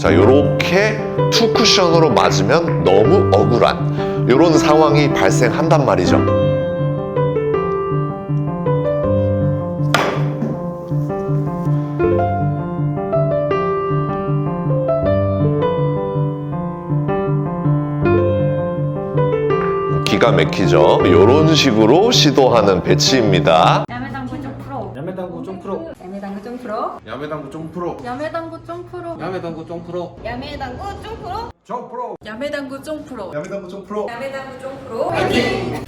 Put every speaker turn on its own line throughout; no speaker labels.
자, 요렇게 투 쿠션으로 맞으면 너무 억울한 요런 상황이 발생한단 말이죠. 기가 막히죠? 요런 식으로 시도하는 배치입니다.
야매당구 좀 풀어.
야매당구 좀 풀어.
야매당구 좀 풀어.
야매당구 좀 풀어.
야매당구 좀 풀어.
야매당구 좀 풀어.
야매당구 좀 풀어.
좀 풀어.
야매당구 좀 풀어.
야매당구 좀 풀어.
야매당구 좀 풀어. 화이팅!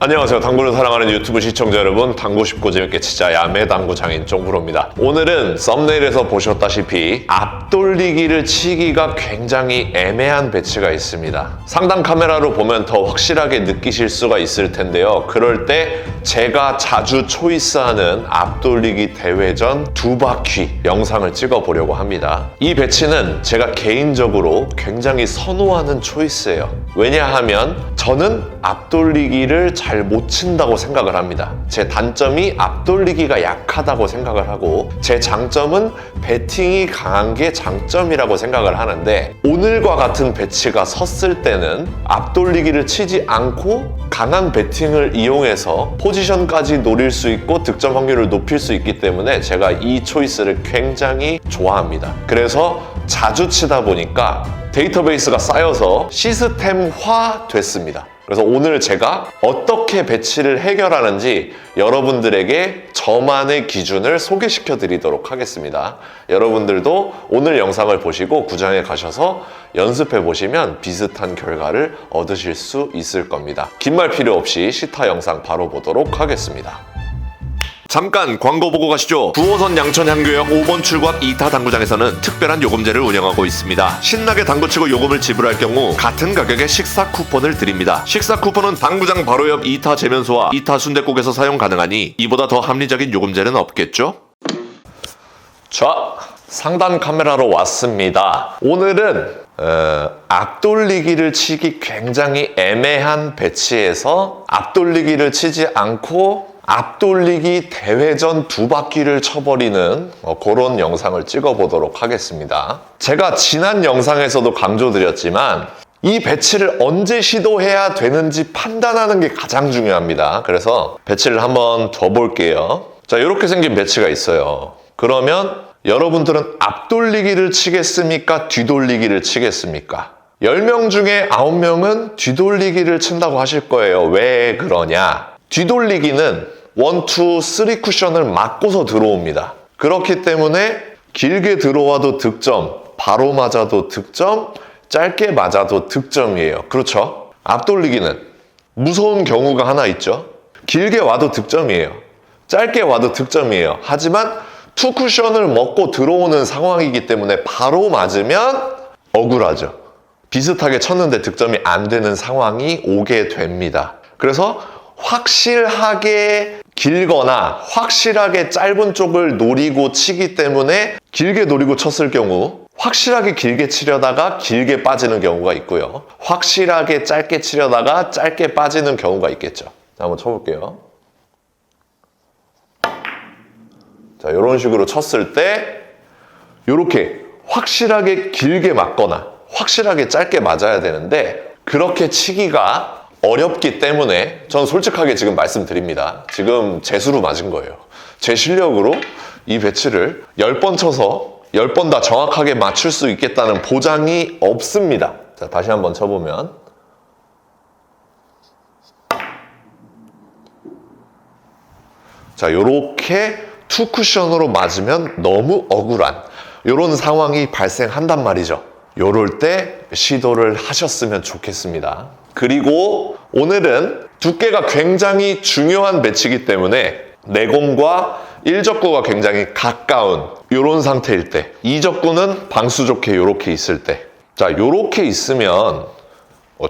안녕하세요. 당구를 사랑하는 유튜브 시청자 여러분, 당구 쉽고 재밌게 치자 야매 당구 장인 쫑프로입니다. 오늘은 썸네일에서 보셨다시피 앞돌리기를 치기가 굉장히 애매한 배치가 있습니다. 상단 카메라로 보면 더 확실하게 느끼실 수가 있을 텐데요. 그럴 때 제가 자주 초이스하는 앞돌리기 대회전 두 바퀴 영상을 찍어 보려고 합니다. 이 배치는 제가 개인적으로 굉장히 선호하는 초이스예요. 왜냐하면 저는 앞돌리기를 잘 못 친다고 생각을 합니다. 제 단점이 앞돌리기가 약하다고 생각을 하고 제 장점은 배팅이 강한 게 장점이라고 생각을 하는데, 오늘과 같은 배치가 섰을 때는 앞돌리기를 치지 않고 강한 배팅을 이용해서 포지션까지 노릴 수 있고 득점 확률을 높일 수 있기 때문에 제가 이 초이스를 굉장히 좋아합니다. 그래서 자주 치다 보니까 데이터베이스가 쌓여서 시스템화 됐습니다. 그래서 오늘 제가 어떻게 배치를 해결하는지 여러분들에게 저만의 기준을 소개시켜 드리도록 하겠습니다. 여러분들도 오늘 영상을 보시고 구장에 가셔서 연습해 보시면 비슷한 결과를 얻으실 수 있을 겁니다. 긴 말 필요 없이 시타 영상 바로 보도록 하겠습니다. 잠깐 광고 보고 가시죠. 9호선 양천 향교역 5번 출구앞 2타 당구장에서는 특별한 요금제를 운영하고 있습니다. 신나게 당구치고 요금을 지불할 경우 같은 가격의 식사 쿠폰을 드립니다. 식사 쿠폰은 당구장 바로 옆 2타 재면소와 2타 순댓국에서 사용 가능하니 이보다 더 합리적인 요금제는 없겠죠? 자, 상단 카메라로 왔습니다. 오늘은 앞돌리기를 치기 굉장히 애매한 배치에서 앞돌리기를 치지 않고 앞돌리기 대회전 두 바퀴를 쳐버리는 그런 영상을 찍어보도록 하겠습니다. 제가 지난 영상에서도 강조드렸지만 이 배치를 언제 시도해야 되는지 판단하는 게 가장 중요합니다. 그래서 배치를 한번 더 볼게요. 자, 이렇게 생긴 배치가 있어요. 그러면 여러분들은 앞돌리기를 치겠습니까? 뒤돌리기를 치겠습니까? 10명 중에 9명은 뒤돌리기를 친다고 하실 거예요. 왜 그러냐? 뒤돌리기는 1, 2, 3 쿠션을 맞고서 들어옵니다. 그렇기 때문에 길게 들어와도 득점, 바로 맞아도 득점, 짧게 맞아도 득점이에요. 그렇죠? 앞돌리기는 무서운 경우가 하나 있죠. 길게 와도 득점이에요. 짧게 와도 득점이에요. 하지만 투 쿠션을 먹고 들어오는 상황이기 때문에 바로 맞으면 억울하죠. 비슷하게 쳤는데 득점이 안 되는 상황이 오게 됩니다. 그래서 확실하게 길거나 확실하게 짧은 쪽을 노리고 치기 때문에 길게 노리고 쳤을 경우 확실하게 길게 치려다가 길게 빠지는 경우가 있고요. 확실하게 짧게 치려다가 짧게 빠지는 경우가 있겠죠. 자, 한번 쳐볼게요. 자, 이런 식으로 쳤을 때 이렇게 확실하게 길게 맞거나 확실하게 짧게 맞아야 되는데 그렇게 치기가 어렵기 때문에 전 솔직하게 지금 말씀드립니다. 지금 제 수로 맞은 거예요. 제 실력으로 이 배치를 10번 쳐서 10번 다 정확하게 맞출 수 있겠다는 보장이 없습니다. 자, 다시 한번 쳐보면 자, 요렇게 투 쿠션으로 맞으면 너무 억울한 이런 상황이 발생한단 말이죠. 요럴 때 시도를 하셨으면 좋겠습니다. 그리고 오늘은 두께가 굉장히 중요한 배치이기 때문에 내공과 1적구가 굉장히 가까운 이런 상태일 때, 2적구는 방수 좋게 이렇게 있을 때, 자, 이렇게 있으면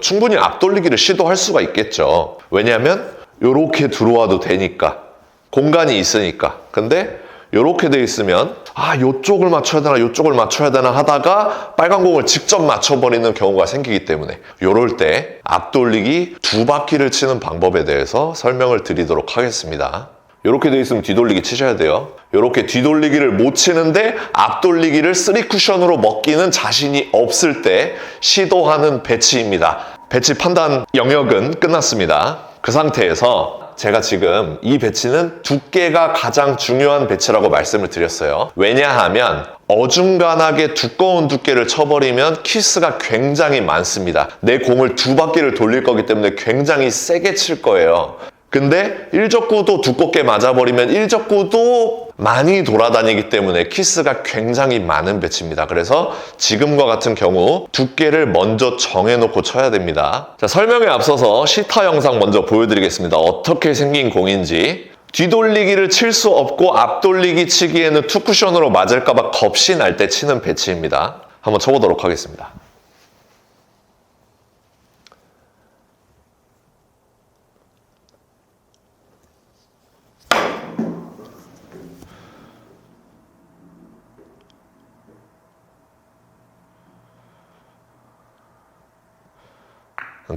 충분히 앞돌리기를 시도할 수가 있겠죠. 왜냐하면 이렇게 들어와도 되니까 공간이 있으니까. 근데 이렇게 돼 있으면 요쪽을 맞춰야 되나 요쪽을 맞춰야 되나 하다가 빨간 공을 직접 맞춰버리는 경우가 생기기 때문에 이럴 때 앞돌리기 2바퀴를 치는 방법에 대해서 설명을 드리도록 하겠습니다. 이렇게 돼 있으면 뒤돌리기 치셔야 돼요. 이렇게 뒤돌리기를 못 치는데 앞돌리기를 3쿠션으로 먹기는 자신이 없을 때 시도하는 배치입니다. 배치 판단 영역은 끝났습니다. 그 상태에서 제가 지금 이 배치는 두께가 가장 중요한 배치라고 말씀을 드렸어요. 왜냐하면 어중간하게 두꺼운 두께를 쳐버리면 키스가 굉장히 많습니다. 내 공을 2바퀴를 돌릴 거기 때문에 굉장히 세게 칠 거예요. 근데 일적구도 두껍게 맞아버리면 일적구도 많이 돌아다니기 때문에 키스가 굉장히 많은 배치입니다. 그래서 지금과 같은 경우 두께를 먼저 정해놓고 쳐야 됩니다. 자, 설명에 앞서서 시타 영상 먼저 보여드리겠습니다. 어떻게 생긴 공인지. 뒤돌리기를 칠 수 없고 앞돌리기 치기에는 2쿠션으로 맞을까봐 겁이 날 때 치는 배치입니다. 한번 쳐보도록 하겠습니다.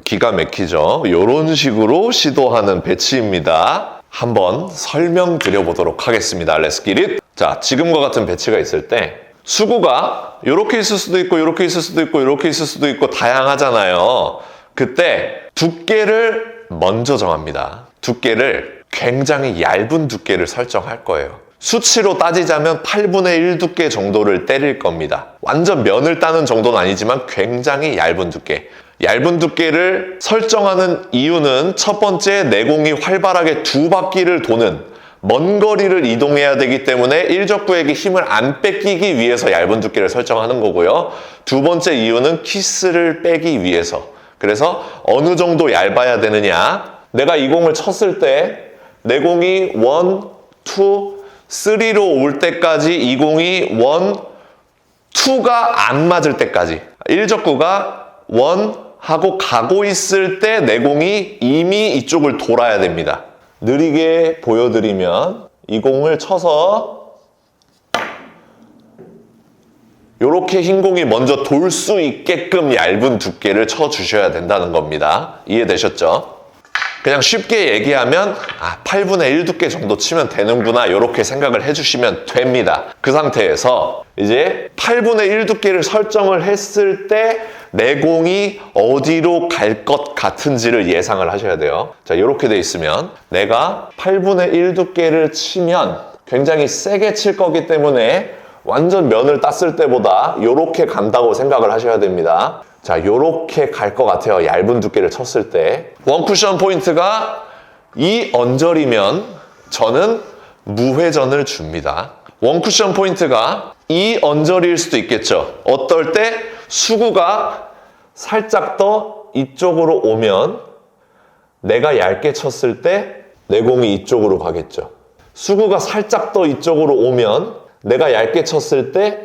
기가 막히죠? 이런 식으로 시도하는 배치입니다. 한번 설명드려보도록 하겠습니다. Let's get it! 자, 지금과 같은 배치가 있을 때 수구가 이렇게 있을 수도 있고 이렇게 있을 수도 있고 이렇게 있을 수도 있고 다양하잖아요. 그때 두께를 먼저 정합니다. 두께를 굉장히 얇은 두께를 설정할 거예요. 수치로 따지자면 8분의 1 두께 정도를 때릴 겁니다. 완전 면을 따는 정도는 아니지만 굉장히 얇은 두께. 얇은 두께를 설정하는 이유는 첫 번째, 내공이 활발하게 2바퀴를 도는 먼 거리를 이동해야 되기 때문에 일적구에게 힘을 안 뺏기기 위해서 얇은 두께를 설정하는 거고요. 두 번째 이유는 키스를 빼기 위해서. 그래서 어느 정도 얇아야 되느냐? 내가 이 공을 쳤을 때 내공이 1, 2, 3로 올 때까지 이 공이 1, 2가 안 맞을 때까지 일적구가 1 하고 가고 있을 때 내공이 이미 이쪽을 돌아야 됩니다. 느리게 보여드리면 이 공을 쳐서 이렇게 흰 공이 먼저 돌 수 있게끔 얇은 두께를 쳐주셔야 된다는 겁니다. 이해되셨죠? 그냥 쉽게 얘기하면 8분의 1 두께 정도 치면 되는구나 이렇게 생각을 해주시면 됩니다. 그 상태에서 이제 8분의 1 두께를 설정을 했을 때 내공이 어디로 갈 것 같은지를 예상을 하셔야 돼요. 자, 이렇게 돼 있으면 내가 8분의 1 두께를 치면 굉장히 세게 칠 거기 때문에 완전 면을 땄을 때보다 이렇게 간다고 생각을 하셔야 됩니다. 자, 요렇게 갈 것 같아요. 얇은 두께를 쳤을 때. 원쿠션 포인트가 이 언저리면 저는 무회전을 줍니다. 원쿠션 포인트가 이 언저리일 수도 있겠죠. 어떨 때 수구가 살짝 더 이쪽으로 오면 내가 얇게 쳤을 때 내공이 이쪽으로 가겠죠. 수구가 살짝 더 이쪽으로 오면 내가 얇게 쳤을 때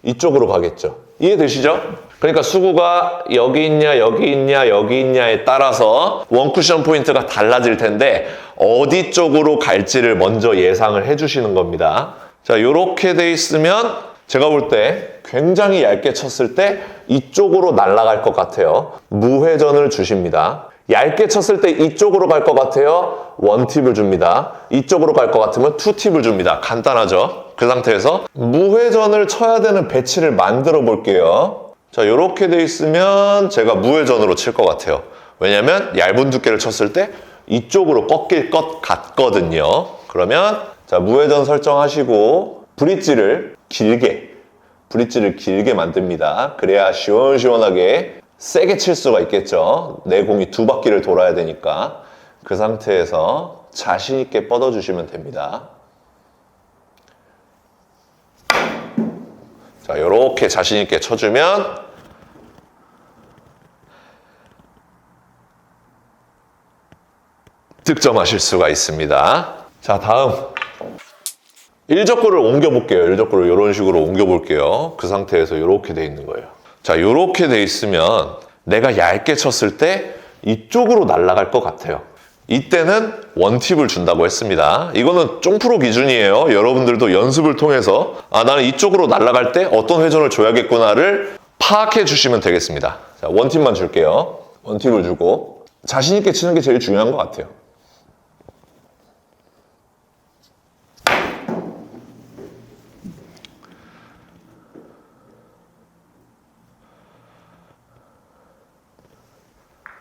이쪽으로 가겠죠. 이해되시죠? 그러니까 수구가 여기 있냐 여기 있냐 여기 있냐에 따라서 원쿠션 포인트가 달라질 텐데 어디 쪽으로 갈지를 먼저 예상을 해주시는 겁니다. 자, 이렇게 돼 있으면 제가 볼 때 굉장히 얇게 쳤을 때 이쪽으로 날아갈 것 같아요. 무회전을 주십니다. 얇게 쳤을 때 이쪽으로 갈 것 같아요. 1팁을 줍니다. 이쪽으로 갈 것 같으면 2팁을 줍니다. 간단하죠? 그 상태에서 무회전을 쳐야 되는 배치를 만들어 볼게요. 자, 이렇게 돼 있으면 제가 무회전으로 칠 것 같아요. 왜냐면 얇은 두께를 쳤을 때 이쪽으로 꺾일 것 같거든요. 그러면 자, 무회전 설정하시고 브릿지를 길게 만듭니다. 그래야 시원시원하게 세게 칠 수가 있겠죠. 내 공이 2바퀴를 돌아야 되니까. 그 상태에서 자신 있게 뻗어주시면 됩니다. 자, 이렇게 자신 있게 쳐주면 득점하실 수가 있습니다. 자, 다음 일적구를 옮겨볼게요. 일적구를 이런 식으로 옮겨볼게요. 그 상태에서 이렇게 돼 있는 거예요. 자, 이렇게 돼 있으면 내가 얇게 쳤을 때 이쪽으로 날아갈 것 같아요. 이때는 원팁을 준다고 했습니다. 이거는 쫑프로 기준이에요. 여러분들도 연습을 통해서 나는 이쪽으로 날아갈 때 어떤 회전을 줘야겠구나를 파악해 주시면 되겠습니다. 자, 원팁만 줄게요. 원팁을 주고 자신 있게 치는 게 제일 중요한 것 같아요.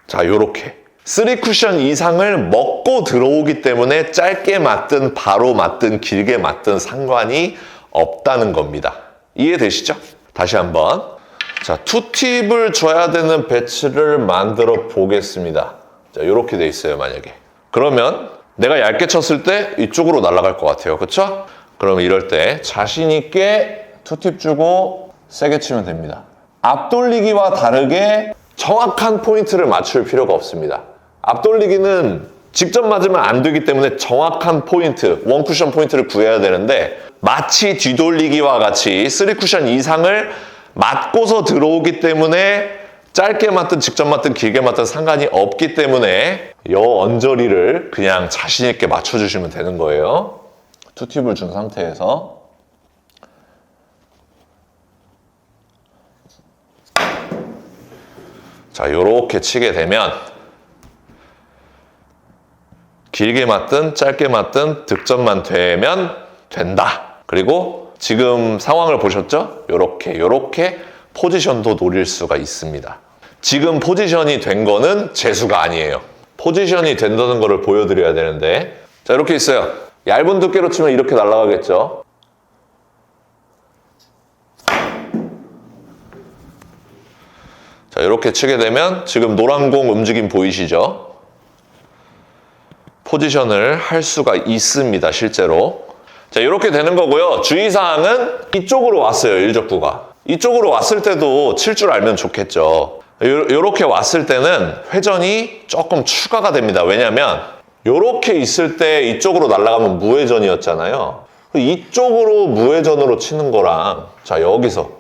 자, 요렇게 3쿠션 이상을 먹고 들어오기 때문에 짧게 맞든 바로 맞든 길게 맞든 상관이 없다는 겁니다. 이해되시죠? 다시 한번. 자, 투팁을 줘야 되는 배치를 만들어 보겠습니다. 자, 요렇게 돼 있어요, 만약에. 그러면 내가 얇게 쳤을 때 이쪽으로 날아갈 것 같아요. 그쵸? 그럼 이럴 때 자신 있게 투팁 주고 세게 치면 됩니다. 앞돌리기와 다르게 정확한 포인트를 맞출 필요가 없습니다. 앞돌리기는 직접 맞으면 안 되기 때문에 정확한 포인트, 원쿠션 포인트를 구해야 되는데 마치 뒤돌리기와 같이 3쿠션 이상을 맞고서 들어오기 때문에 짧게 맞든 직접 맞든 길게 맞든 상관이 없기 때문에 이 언저리를 그냥 자신 있게 맞춰주시면 되는 거예요. 투팁을 준 상태에서 자, 요렇게 치게 되면 길게 맞든 짧게 맞든 득점만 되면 된다. 그리고 지금 상황을 보셨죠? 요렇게 포지션도 노릴 수가 있습니다. 지금 포지션이 된 거는 재수가 아니에요. 포지션이 된다는 거를 보여드려야 되는데 자, 이렇게 있어요. 얇은 두께로 치면 이렇게 날아가겠죠? 자, 이렇게 치게 되면 지금 노란 공 움직임 보이시죠? 포지션을 할 수가 있습니다, 실제로. 자, 이렇게 되는 거고요. 주의사항은 이쪽으로 왔어요, 일적구가. 이쪽으로 왔을 때도 칠 줄 알면 좋겠죠. 이렇게 왔을 때는 회전이 조금 추가가 됩니다. 왜냐면 이렇게 있을 때 이쪽으로 날아가면 무회전이었잖아요. 이쪽으로 무회전으로 치는 거랑 자, 여기서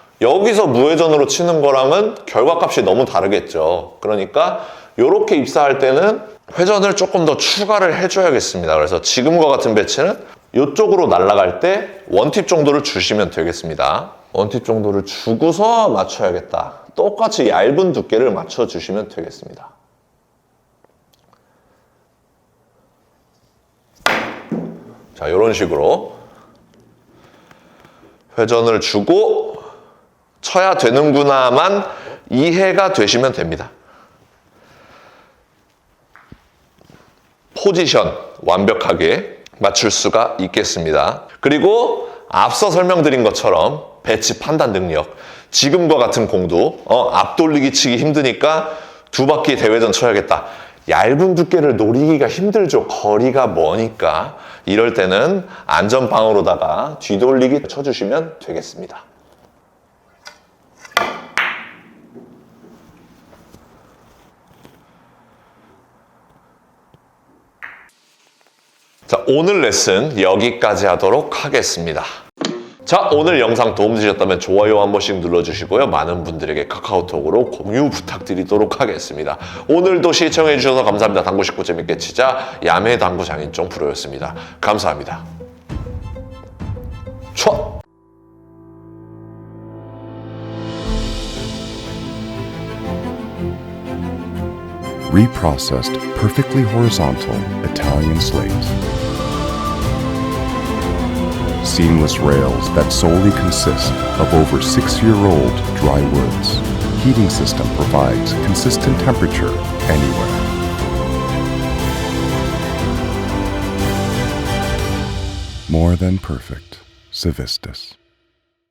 무회전으로 치는 거랑은 결과값이 너무 다르겠죠. 그러니까 이렇게 입사할 때는 회전을 조금 더 추가를 해줘야겠습니다. 그래서 지금과 같은 배치는 이쪽으로 날아갈 때 원팁 정도를 주시면 되겠습니다. 원팁 정도를 주고서 맞춰야겠다. 똑같이 얇은 두께를 맞춰주시면 되겠습니다. 자, 이런 식으로 회전을 주고 쳐야 되는구나만 이해가 되시면 됩니다. 포지션 완벽하게 맞출 수가 있겠습니다. 그리고 앞서 설명드린 것처럼 배치 판단 능력. 지금과 같은 공도 앞돌리기 치기 힘드니까 두 바퀴 대회전 쳐야겠다. 얇은 두께를 노리기가 힘들죠. 거리가 머니까. 이럴 때는 안전방으로다가 뒤돌리기 쳐주시면 되겠습니다. 자, 오늘 레슨 여기까지 하도록 하겠습니다. 자, 오늘 영상 도움되셨다면 좋아요 한 번씩 눌러주시고요. 많은 분들에게 카카오톡으로 공유 부탁드리도록 하겠습니다. 오늘도 시청해주셔서 감사합니다. 당구 쉽고 재밌게 치자 야매 당구 장인 쫑프로였습니다. 감사합니다. 촤!
Reprocessed, perfectly horizontal Italian slate. Seamless rails that solely consist of over 6-year-old dry woods. Heating system provides consistent temperature anywhere. More than perfect. Civistus.